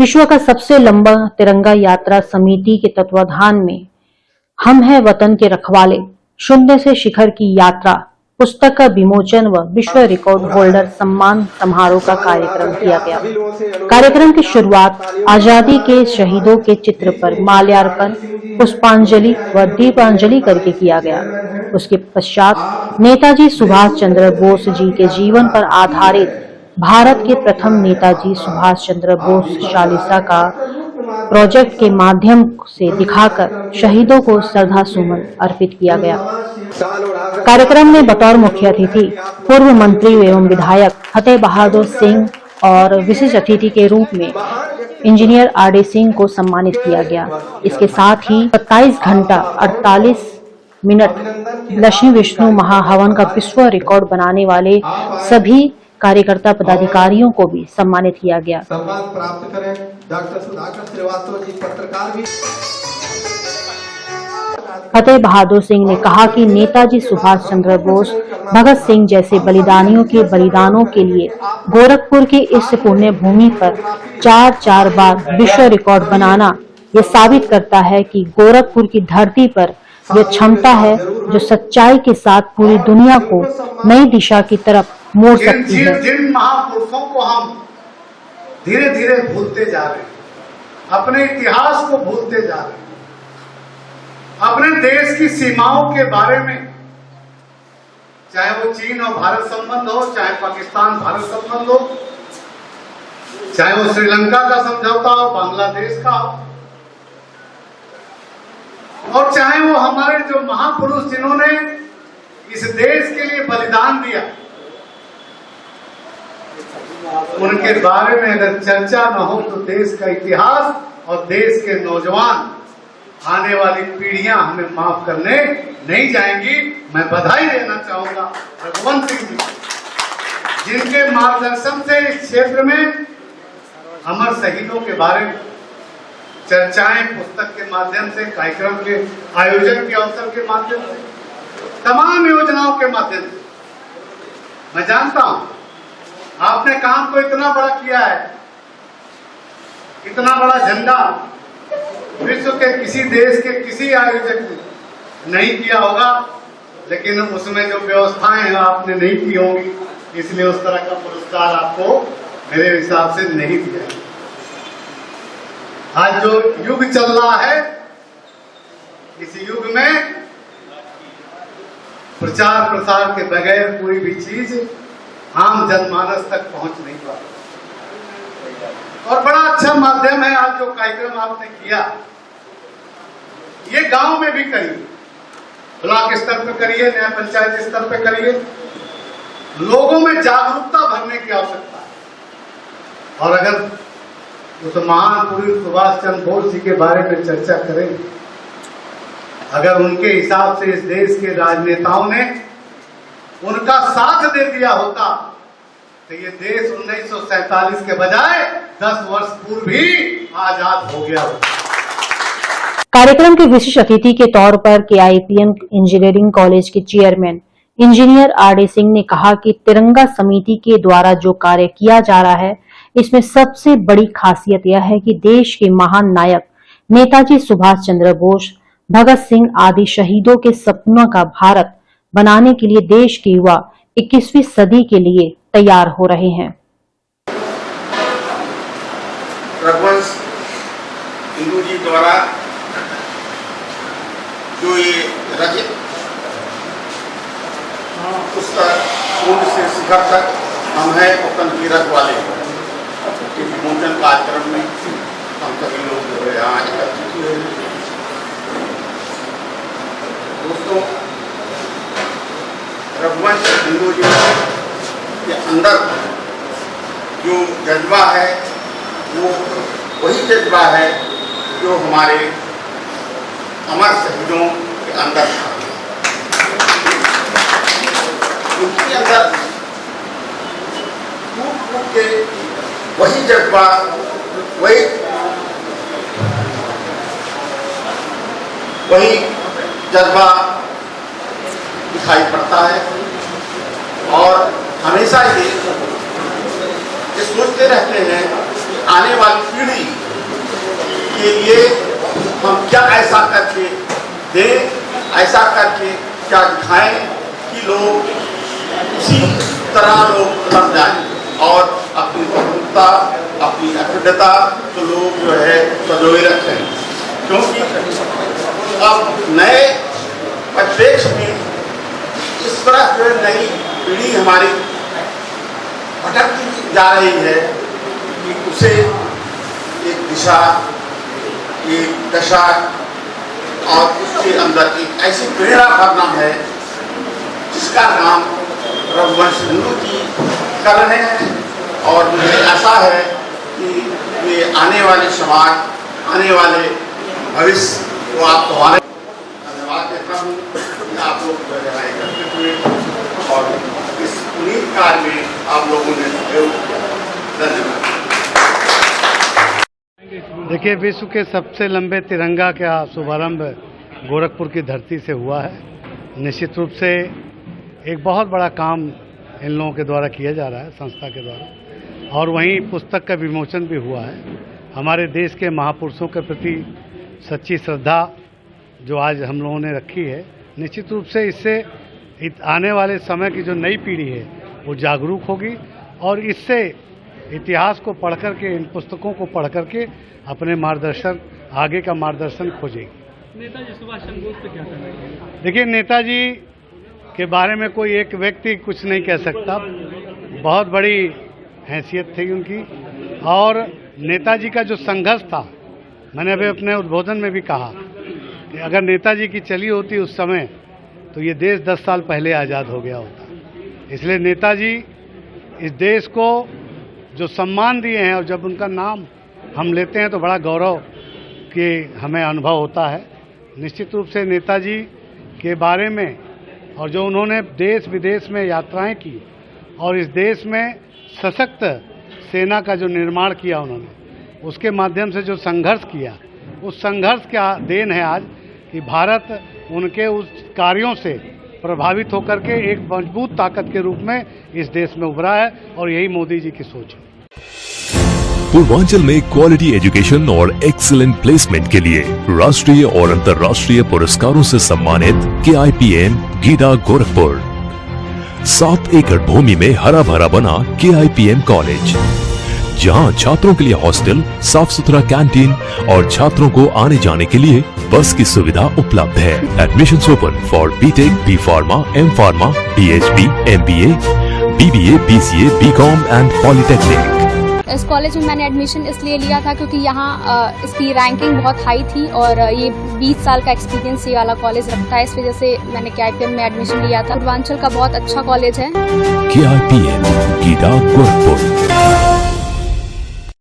विश्व का सबसे लंबा तिरंगा यात्रा समिति के तत्वाधान में हम हैं वतन के रखवाले शून्य से शिखर की यात्रा पुस्तक का विमोचन व विश्व रिकॉर्ड होल्डर सम्मान समारोह का कार्यक्रम किया गया। कार्यक्रम की शुरुआत आजादी के शहीदों के चित्र पर माल्यार्पण, पुष्पांजलि व दीपांजलि करके किया गया। उसके पश्चात नेताजी सुभाष चंद्र बोस जी के जीवन पर आधारित भारत के प्रथम नेताजी सुभाष चंद्र बोस चालीसा का प्रोजेक्ट के माध्यम से दिखाकर शहीदों को श्रद्धा सुमन अर्पित किया गया। कार्यक्रम में बतौर मुख्य अतिथि पूर्व मंत्री एवं विधायक फतेह बहादुर सिंह और विशिष्ट अतिथि के रूप में इंजीनियर आर.डी. सिंह को सम्मानित किया गया। इसके साथ ही 27 घंटा 48 मिनट लक्ष्मी विष्णु महाहवन का विश्व रिकॉर्ड बनाने वाले सभी कार्यकर्ता पदाधिकारियों को भी सम्मानित किया गया। प्राप्त करें डॉक्टर सुधाकर श्रीवास्तव जी पत्रकार भी। फतेह बहादुर सिंह ने कहा कि नेताजी सुभाष चंद्र बोस, भगत सिंह जैसे बलिदानियों के बलिदानों के लिए गोरखपुर की इस पुण्य भूमि पर 4 बार विश्व रिकॉर्ड बनाना ये साबित करता है कि गोरखपुर की धरती पर यह क्षमता है जो सच्चाई के साथ पूरी दुनिया को नई दिशा की तरफ मोड़ सकती है। जिन महापुरुषों को हम धीरे धीरे भूलते जा रहे हैं, अपने इतिहास को भूलते जा रहे हैं, अपने देश की सीमाओं के बारे में, चाहे वो चीन और भारत संबंध हो, चाहे पाकिस्तान भारत संबंध हो, चाहे वो श्रीलंका का समझौता हो, बांग्लादेश का हो, और चाहे वो हमारे जो महापुरुष जिन्होंने इस देश के लिए बलिदान दिया, उनके बारे में अगर चर्चा न हो तो देश का इतिहास और देश के नौजवान, आने वाली पीढ़ियां हमें माफ करने नहीं जाएंगी। मैं बधाई देना चाहूंगा रघुवंत सिंह जी, जिनके मार्गदर्शन से इस क्षेत्र में अमर शहीदों के बारे में चर्चाएं पुस्तक के माध्यम से, कार्यक्रम के आयोजन के अवसर के माध्यम से, तमाम योजनाओं के माध्यम से, मैं जानता हूं आपने काम तो इतना बड़ा किया है, इतना बड़ा झंडा विश्व के किसी देश के किसी आयोजक ने नहीं किया होगा, लेकिन उसमें जो व्यवस्थाएं हैं आपने नहीं की होंगी, इसलिए उस तरह का पुरस्कार आपको मेरे हिसाब से नहीं दिया। आज जो युग चल रहा है, इस युग में प्रचार प्रसार के बगैर कोई भी चीज आम जनमानस तक पहुंच नहीं पाती, और बड़ा अच्छा माध्यम है आज जो कार्यक्रम आपने किया। ये गांव में भी करिए, ब्लॉक स्तर पर करिए, न्याय पंचायत स्तर पर करिए, लोगों में जागरूकता भरने की आवश्यकता है। और अगर उस महान पुरुष सुभाष चंद्र बोस जी के बारे में चर्चा करें, अगर उनके हिसाब से इस देश के राजनेताओं ने उनका साथ दे दिया होता तो ये देश 1947 के बजाय 10 वर्ष पूर्व ही आजाद हो गया होता। कार्यक्रम के विशिष्ट अतिथि के तौर पर KIPM इंजीनियरिंग कॉलेज के चेयरमैन इंजीनियर आर.डी. सिंह ने कहा कि तिरंगा समिति के द्वारा जो कार्य किया जा रहा है, इसमें सबसे बड़ी खासियत यह है कि देश के महान नायक नेताजी सुभाष चंद्र बोस, भगत सिंह आदि शहीदों के सपनों का भारत बनाने के लिए देश के युवा 21वीं सदी के लिए तैयार हो रहे हैं। रघुवंश हिंदू जी द्वारा जो ये रचित पुस्तक पूर्ण से शिखर तक हम हैं वतन के रखवाले के विमोचन कार्यक्रम में हम सभी लोग जो है यहाँ एकत्रित हुए हैं। दोस्तों, रघुवंश हिंदू जी के अंदर जो जज्बा है वो वही जज्बा है जो हमारे अमर शहीदों के अंदर था। उनके अंदर टूट के वही जज्बा, वही जज्बा दिखाई पड़ता है। और हमेशा ये सोचते रहते हैं आने वाली पीढ़ी के लिए हम क्या ऐसा करके दें, ऐसा करके क्या दिखाएं कि लोग उसी तरह लोग बन जाएं और अपनी स्वतंत्रता, अपनी अखंडता को लोग जो है संजोए रखें। क्योंकि अब नए परिप्रेक्ष्य में इस तरह जो है नई पीढ़ी हमारी भटकती जा रही है कि उसे एक दिशा, एक दशा और उसके अंदर एक ऐसी प्रेरणा भरना है जिसका नाम रघुवंश हिंदू जी कर रहे हैं। और मुझे आशा है कि ये आने वाले समाज, आने वाले भविष्य को आपको हमारे धन्यवाद देता हूँ कि आप लोग जो है एकत्रित हुए और इस पुनीत कार्य में आप लोगों ने सहयोग किया। धन्यवाद। देखिए, विश्व के सबसे लंबे तिरंगा का शुभारंभ गोरखपुर की धरती से हुआ है। निश्चित रूप से एक बहुत बड़ा काम इन लोगों के द्वारा किया जा रहा है, संस्था के द्वारा। और वहीं पुस्तक का विमोचन भी हुआ है। हमारे देश के महापुरुषों के प्रति सच्ची श्रद्धा जो आज हम लोगों ने रखी है, निश्चित रूप से इससे आने वाले समय की जो नई पीढ़ी है वो जागरूक होगी और इससे इतिहास को पढ़ करके, इन पुस्तकों को पढ़ करके अपने मार्गदर्शन, आगे का मार्गदर्शन खोजेगी। नेताजी सुभाष चंद्र बोस पे क्या कहना है? देखिए, नेताजी के बारे में कोई एक व्यक्ति कुछ नहीं कह सकता। बहुत बड़ी हैसियत थी उनकी। और नेताजी का जो संघर्ष था, मैंने अभी अपने उद्बोधन में भी कहा कि अगर नेताजी की चली होती उस समय तो ये देश 10 साल पहले आज़ाद हो गया होता। इसलिए नेताजी इस देश को जो सम्मान दिए हैं और जब उनका नाम हम लेते हैं तो बड़ा गौरव कि हमें अनुभव होता है। निश्चित रूप से नेताजी के बारे में और जो उन्होंने देश विदेश में यात्राएं की और इस देश में सशक्त सेना का जो निर्माण किया उन्होंने, उसके माध्यम से जो संघर्ष किया, उस संघर्ष का देन है आज कि भारत उनके उस कार्यों से प्रभावित होकर के एक मजबूत ताकत के रूप में इस देश में उभरा है और यही मोदी जी की सोच है। पूर्वांचल में क्वालिटी एजुकेशन और एक्सीलेंट प्लेसमेंट के लिए राष्ट्रीय और अंतर्राष्ट्रीय पुरस्कारों से सम्मानित KIPM गीडा गोरखपुर। 7 एकड़ भूमि में हरा भरा बना KIPM कॉलेज, जहां छात्रों के लिए हॉस्टल, साफ सुथरा कैंटीन और छात्रों को आने जाने के लिए बस की सुविधा उपलब्ध है। Admissions open for BTech, B Pharma, M Pharma, PhD, MBA, BBA, BCA, BCom and polytechnic. इस कॉलेज में मैंने एडमिशन इसलिए लिया था क्योंकि यहाँ इसकी रैंकिंग बहुत हाई थी और ये 20 साल का एक्सपीरियंस ये वाला कॉलेज रखता है। इस वजह से मैंने KIPM में एडमिशन लिया था। पूर्वांचल का बहुत अच्छा कॉलेज है। KIPM गीडा गोरखपुर।